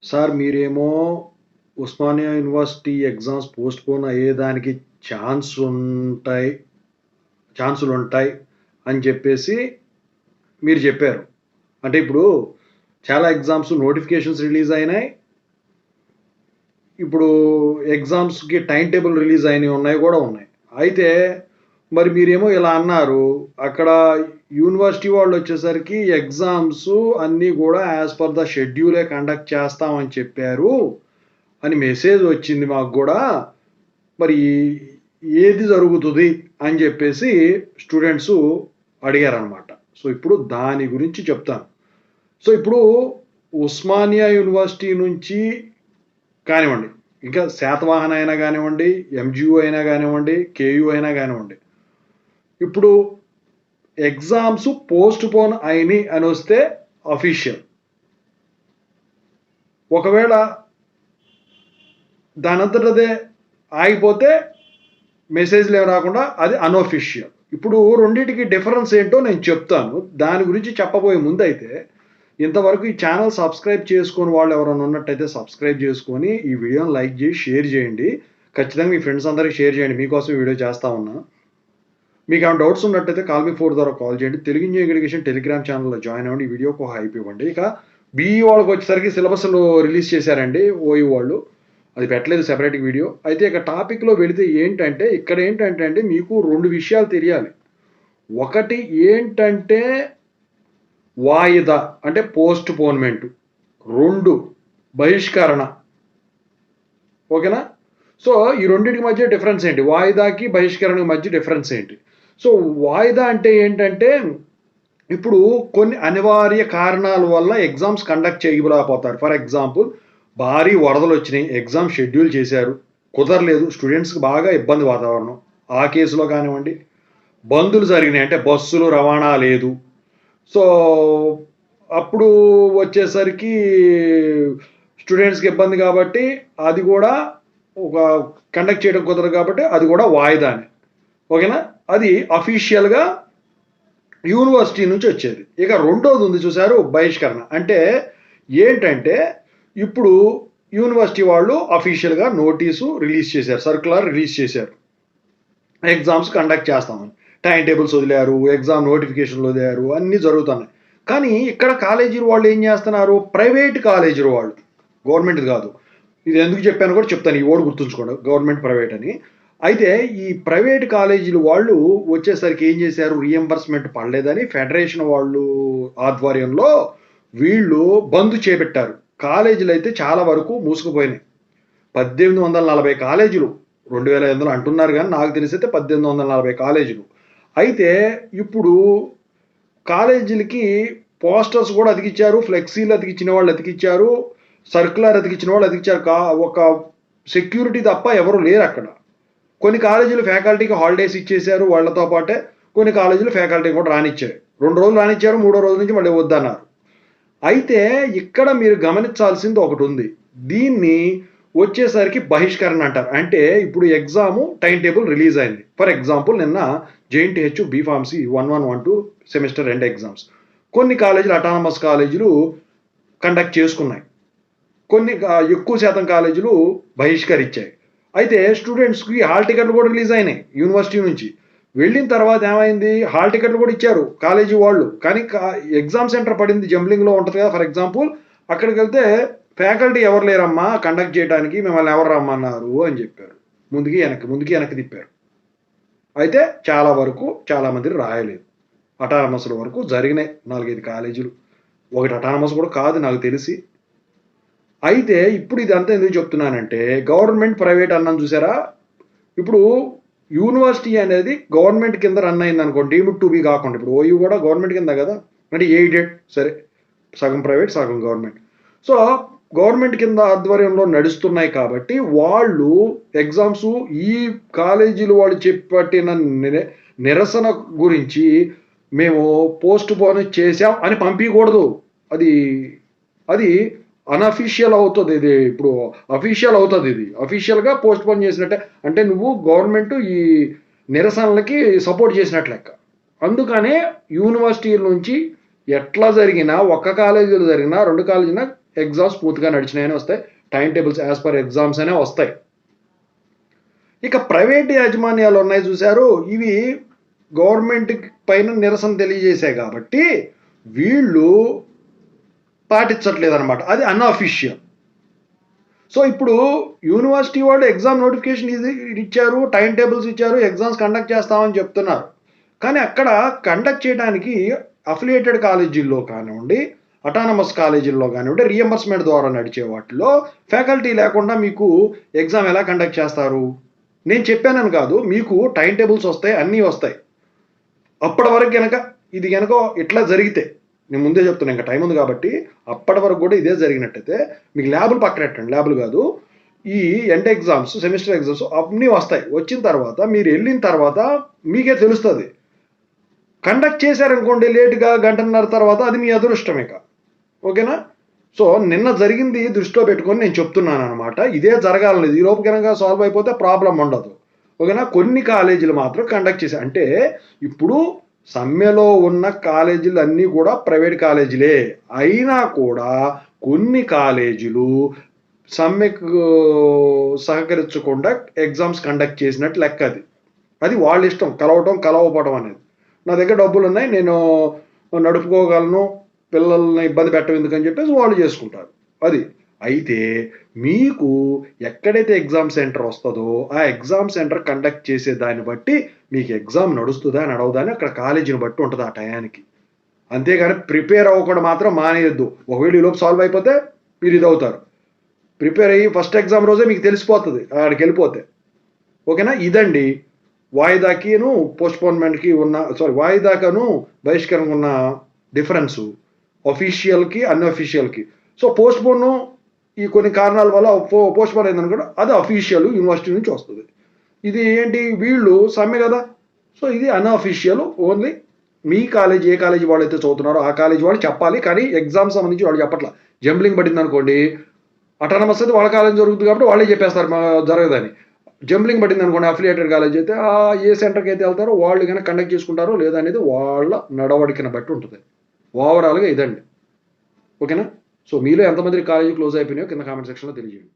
Sir మీరేమో Osmania university exams postpone అయ్యేదానికి chance ఉంటాయి ఛాన్సులుంటాయి అని చెప్పేసి మీరు చెప్పారు. అంటే ఇప్పుడు చాలా ఎగ్జామ్స్ నోటిఫికేషన్స్ రిలీజ్ అయినాయి. ఇప్పుడు ఎగ్జామ్స్‌కి టైమ్ టేబుల్ రిలీజ్ అయినయి ఉన్నాయి గూడా ఉన్నాయి. అయితే మరి మీరేమో ఇలా అన్నారు. అక్కడ యూనివర్సిటీ వాళ్ళొచ్చేసరికి ఎగ్జామ్స్ అన్నీ గూడా యాస్ పర్ ద షెడ్యూలే కండక్ట్ చేస్తామని చెప్పారు అని మెసేజ్ వచ్చింది మాకు గూడా. మరి ఏది జరుగుతది అని జెప్పేసి స్టూడెంట్సు అడిగారనమాట. సో, ఇప్పుడు దాని గురించి చెప్తాను. సో, ఇప్పుడు ఉస్మానియా యూనివర్సిటీ నుంచి కానివ్వండి, ఇంకా శాతవాహన అయినా గానివ్వండి, ఎంజీయూ అయినా గానివ్వండి, కేయూ అయినా గానివ్వండి. ఇప్పుడు ఎగ్జామ్స్ పోస్ట్‌పోన్ అయినయి అనొస్తే అఫీషియల్. ఒకవేళ దానంతట అదే ఆగిపోతే మెసేజ్‌లేమి రాకుండా అది అన్‌అఫీషియల్. ఇప్పుడు రెండిటికి డిఫరెన్స్ ఏంటో నేను చెప్తాను. దాని గురించి చెప్పబోయే ముందైతే ఇంతవరకు ఈ ఛానల్ సబ్స్క్రైబ్ చేసుకోని వాళ్ళు ఎవరైనా ఉన్నట్టయితే సబ్స్క్రైబ్ చేసుకొని ఈ వీడియోని లైక్ చేసి షేర్ చేయండి. ఖచ్చితంగా మీ ఫ్రెండ్స్ అందరికి షేర్ చేయండి. మీకోసం ఈ వీడియో చేస్తా ఉన్నా. మీకేమైనా డౌట్స్ ఉన్నట్టయితే కాల్ మీ 4 ద్వారా కాల్ చేయండి. తెలుగు ఇంజినీరింగ్ ఎడ్యుకేషన్ టెలిగ్రామ్ ఛానల్‌లో జాయిన్ అవ్వండి. ఈ వీడియోకి ఒక హైప్ ఇవ్వండి. ఇక బీఈ వాళ్ళకి వచ్చేసరికి సిలబస్‌లు రిలీజ్ చేశారండి ఓయూ వాళ్ళు. అది పెట్టలేదు సెపరేట్ వీడియో. అయితే ఇక టాపిక్‌లో వెళితే ఏంటంటే ఇక్కడ ఏంటంటే అండి మీకు 2 విషయాలు తెలియాలి. ఒకటి ఏంటంటే వాయిదా అంటే పోస్ట్‌పోన్‌మెంట్. 2 బహిష్కరణ. ఓకేనా? సో, ఈ రెండిటికి మధ్య డిఫరెన్స్ ఏంటి? వాయిదాకి, బహిష్కరణకి మధ్య డిఫరెన్స్ ఏంటి? సో, వాయిదా అంటే ఏంటంటే ఇప్పుడు కొన్ని అనివార్య కారణాల వల్ల ఎగ్జామ్స్ కండక్ట్ చేయలేకపోతారు. ఫర్ ఎగ్జాంపుల్ భారీ వరదలొచ్చినాయి. ఎగ్జామ్ షెడ్యూల్ చేశారు. కుదరలేదు. స్టూడెంట్స్‌కి బాగా ఇబ్బంది వాతావరణం. ఆ కేసులో కానివ్వండి, బందులు జరిగినాయి. అంటే బస్సులు రవాణా లేదు. సో, అప్పుడు వచ్చేసరికి స్టూడెంట్స్‌కి ఇబ్బంది కాబట్టి అది గూడా ఒక కండక్ట్ చేయడం కుదరదు కాబట్టి అది గూడా వాయిదానే. ఓకేనా? అది అఫీషియల్‌గా యూనివర్సిటీ నుంచి వచ్చేది. ఇక రెండోది ఉంది చూసారు బహిష్కరణ. అంటే ఏంటంటే ఇప్పుడు యూనివర్సిటీ వాళ్ళు అఫీషియల్‌గా నోటీసు రిలీజ్ చేశారు. సర్క్యులర్ రిలీజ్ చేశారు. ఎగ్జామ్స్ కండక్ట్ చేస్తామని. టైమ్ టేబుల్స్ వదిలారు. ఎగ్జామ్ నోటిఫికేషన్‌లు వదిలారు. అన్నీ జరుగుతున్నాయి. కానీ ఇక్కడ కాలేజీల వాళ్ళు ఏం చేస్తున్నారు? ప్రైవేట్ కాలేజీల వాళ్ళు. గవర్నమెంట్‌ది కాదు. ఇది ఎందుకు చెప్పానో కూడా చెప్తాను. ఈ వర్డ్ గుర్తుంచుకోండి. గవర్నమెంట్, ప్రైవేట్ అని. అయితే ఈ ప్రైవేట్ కాలేజీలు వాళ్ళు వచ్చేసరికి ఏం చేశారు? రీయింబర్స్‌మెంట్ పడలేదని ఫెడరేషన్ వాళ్ళు ఆధ్వర్యంలో వీళ్ళు బంద్ చేపట్టారు. కాలేజీలైతే చాలా వరకు మూసుకుపోయినాయి. 1840 కాలేజీలు 2500 అంటున్నారు గానీ నాకు తెలిసైతే 1840 కాలేజీలు. అయితే ఇప్పుడు కాలేజీలకి పోస్టర్స్ కూడా అతికిచ్చారు. ఫ్లెక్సీలు అతికిచ్చిన వాళ్ళు అతికిచ్చారు. సర్క్యులర్ అతికిచ్చిన వాళ్ళు అతికిచ్చారు. ఒక సెక్యూరిటీ తప్ప ఎవరు లేరక్కడ. కొన్ని కాలేజీలు ఫ్యాకల్టీకి హాలిడేస్ ఇచ్చేశారు వాళ్ళతో పాటే. కొన్ని కాలేజీలు ఫ్యాకల్టీ కూడా రానిచ్చారు. 2 రోజులు రానిచ్చారు. మూడో రోజు నుంచి మళ్ళీ వద్దన్నారు. అయితే ఇక్కడ మీరు గమనించాల్సింది ఒకటుంది. దీన్ని వచ్చేసరికి బహిష్కరణ అంటారు. అంటే ఇప్పుడు ఎగ్జాము టైమ్ టేబుల్ రిలీజ్ అయింది. ఫర్ ఎగ్జాంపుల్ నిన్న JNTH B Pharmacy 1112 semester end exams. కొన్ని కాలేజీలు అటానమస్ కాలేజీలు కండక్ట్ చేసుకున్నాయి. కొన్ని ఎక్కువ శాతం కాలేజీలు బహిష్కరించాయి. అయితే స్టూడెంట్స్‌కి హాల్ టికెట్లు కూడా రిలీజ్ అయినాయి యూనివర్సిటీ నుంచి. వెళ్ళిన తర్వాత ఏమైంది? హాల్ టికెట్లు కూడా ఇచ్చారు కాలేజీ వాళ్ళు. కానీ ఎగ్జామ్ సెంటర్ పడింది జంబ్లింగ్‌లో ఉంటది కదా! ఫర్ ఎగ్జాంపుల్ అక్కడికెళ్తే ఫ్యాకల్టీ ఎవరు లేరమ్మా కండక్ట్ చేయడానికి మిమ్మల్ని ఎవరు రమ్మన్నారు అని చెప్పారు. ముందుకి వెనక్కి తిప్పారు. అయితే చాలా వరకు చాలా మంది రాయలేదు. అటానమస్‌ల వరకు జరిగినాయి 4, 5 కాలేజీలు. ఒకటి అటానమస్ కూడా కాదు నాకు తెలిసి. అయితే ఇప్పుడు ఇదంతా ఎందుకు చెప్తున్నానంటే గవర్నమెంట్, ప్రైవేట్ అన్నాను చూసారా? ఇప్పుడు యూనివర్సిటీ అనేది గవర్నమెంట్ కింద రన్ అయిందనుకోండి. డీమ్డ్ టు బి కాకుండా. ఇప్పుడు ఓయూ కూడా గవర్నమెంట్ కింద కదా! అంటే ఎయిడెడ్ సరే. సగం ప్రైవేట్, సగం గవర్నమెంట్. సో, గవర్నమెంట్ కింద ఆధ్వర్యంలో నడుస్తున్నాయి కాబట్టి వాళ్ళు ఎగ్జామ్స్ ఈ కాలేజీలు వాళ్ళు చేపట్టిన నిరసన గురించి మేము పోస్ట్‌పోన్ చేశాం అని పంపియకూడదు. అది అది అన్‌అఫీషియల్ అవుతది. ఇది ఇప్పుడు అఫీషియల్ అవుతది ఇది. అఫీషియల్‌గా పోస్ట్‌పోన్ చేసినట్టే. అంటే నువ్వు గవర్నమెంట్ ఈ నిరసనలకి సపోర్ట్ చేసినట్టు లెక్క. అందుకనే యూనివర్సిటీల నుంచి ఎట్లా జరిగినా ఒక్క కాలేజీలో జరిగినా, 2 కాలేజీనా ఎగ్జామ్స్ పూర్తిగా నడిచినాయని వస్తాయి, time tables as per exams అనే వస్తాయి. ఇక ప్రైవేట్ యాజమాన్యాలు ఉన్నాయి చూశారు, ఇవి గవర్నమెంట్ పైన నిరసన తెలియజేశాయి కాబట్టి వీళ్ళు పాటించట్లేదు అనమాట, అది అన్అఫీషియల్. సో ఇప్పుడు యూనివర్సిటీ వాళ్ళు ఎగ్జామ్ నోటిఫికేషన్ ఇచ్చారు, టైం టేబుల్స్ ఇచ్చారు, ఎగ్జామ్స్ కండక్ట్ చేస్తామని చెప్తున్నారు. కానీ అక్కడ కండక్ట్ చేయడానికి అఫిలియేటెడ్ కాలేజీల్లో కానివ్వండి, అటానమస్ కాలేజీల్లో కానివ్వండి, రీఎంబర్స్మెంట్ ద్వారా నడిచే వాటిలో ఫ్యాకల్టీ లేకుండా మీకు ఎగ్జామ్ ఎలా కండక్ట్ చేస్తారు? నేను చెప్పానని కాదు, మీకు టైం టేబుల్స్ వస్తాయి, అన్నీ వస్తాయి. అప్పటి వరకు కనుక ఇది కనుక ఇట్లా జరిగితే, నేను ముందే చెప్తున్నా, ఇంకా టైం ఉంది కాబట్టి, అప్పటి వరకు కూడా ఇదే జరిగినట్టయితే మీకు ల్యాబులు పక్కనెట్టండి, ల్యాబులు కాదు, ఈ ఎండ్ ఎగ్జామ్స్, సెమిస్టర్ ఎగ్జామ్స్ అన్నీ వస్తాయి. వచ్చిన తర్వాత మీరు వెళ్ళిన తర్వాత మీకే తెలుస్తుంది. కండక్ట్ చేశారనుకోండి లేటుగా, గంటన్నర తర్వాత, అది మీ అదృష్టం ఇక. ఓకేనా? సో నిన్న జరిగింది దృష్టిలో పెట్టుకొని నేను చెప్తున్నాను అనమాట, ఇదే జరగాలనేది. ఈ లోపు కనుక సాల్వ్ అయిపోతే ప్రాబ్లం ఉండదు. ఓకేనా? కొన్ని కాలేజీలు మాత్రం కండక్ట్ చేశారు. అంటే ఇప్పుడు సమ్మెలో ఉన్న కాలేజీలు అన్నీ కూడా ప్రైవేట్ కాలేజీలే అయినా కూడా కొన్ని కాలేజీలు సమ్మెకు సహకరించకుండా ఎగ్జామ్స్ కండక్ట్ చేసినట్టు లెక్క. అది వాళ్ళ ఇష్టం, కలవకపోవడం అనేది. నా దగ్గర డబ్బులు ఉన్నాయి, నేను నడుపుకోగలను, పిల్లల్ని ఇబ్బంది పెట్టడం ఎందుకని చెప్పేసి వాళ్ళు చేసుకుంటారు. అది అయితే మీకు ఎక్కడైతే ఎగ్జామ్ సెంటర్ వస్తుందో ఆ ఎగ్జామ్ సెంటర్ కండక్ట్ చేసే దాన్ని బట్టి మీకు ఎగ్జామ్ నడుస్తుందా నడవదా అని అక్కడ కాలేజీని బట్టి ఉంటుంది ఆ టయానికి. అంతేగాని ప్రిపేర్ అవ్వకుండా మాత్రం మానేయద్దు. ఒకవేళ ఈలోపు సాల్వ్ అయిపోతే మీరు ఇది అవుతారు. ప్రిపేర్ అయ్యి ఫస్ట్ ఎగ్జామ్ రోజే మీకు తెలిసిపోతుంది అక్కడికి వెళ్ళిపోతే. ఓకేనా? ఇదండి వాయిదాకిను పోస్ట్పోన్మెంట్కి వాయిదాకను బహిష్కరణకు ఉన్న డిఫరెన్సు, అఫీషియల్కి అన్అఫీషియల్కి. సో పోస్ట్పోన్ ఈ కొన్ని కారణాల వల్ల పోస్ట్పోన్ అయిందనుకోండి, అది అఫీషియల్ యూనివర్సిటీ నుంచి వస్తుంది. ఇది ఏంటి, వీళ్ళు సమ్మె కదా, సో ఇది అన్అఫీషియల్. ఓన్లీ మీ కాలేజ్, ఏ కాలేజీ వాళ్ళు అయితే చదువుతున్నారో ఆ కాలేజీ వాళ్ళు చెప్పాలి, కానీ ఎగ్జామ్ సంబంధించి వాళ్ళు చెప్పట్లా. జంబ్లింగ్ పడింది అనుకోండి, అటానమస్ అయితే వాళ్ళ కాలేజ్ జరుగుతుంది కాబట్టి వాళ్ళే చెప్పేస్తారు జరగదని. జంబ్లింగ్ పడింది అనుకోండి, అఫిలియేటెడ్ కాలేజ్ అయితే ఏ సెంటర్కి అయితే వెళ్తారో వాళ్ళు కనుక కండక్ట్ చేసుకుంటారో లేదా అనేది వాళ్ళ నడవడికను బట్టి ఉంటుంది. ఓవరాల్గా ఇదండి. ఓకేనా? సో మీలో ఎంతమంది కాలేజీ క్లోజ్ అయిపోయినాయో కింద కామెంట్ సెక్షన్లో తెలియజేయండి.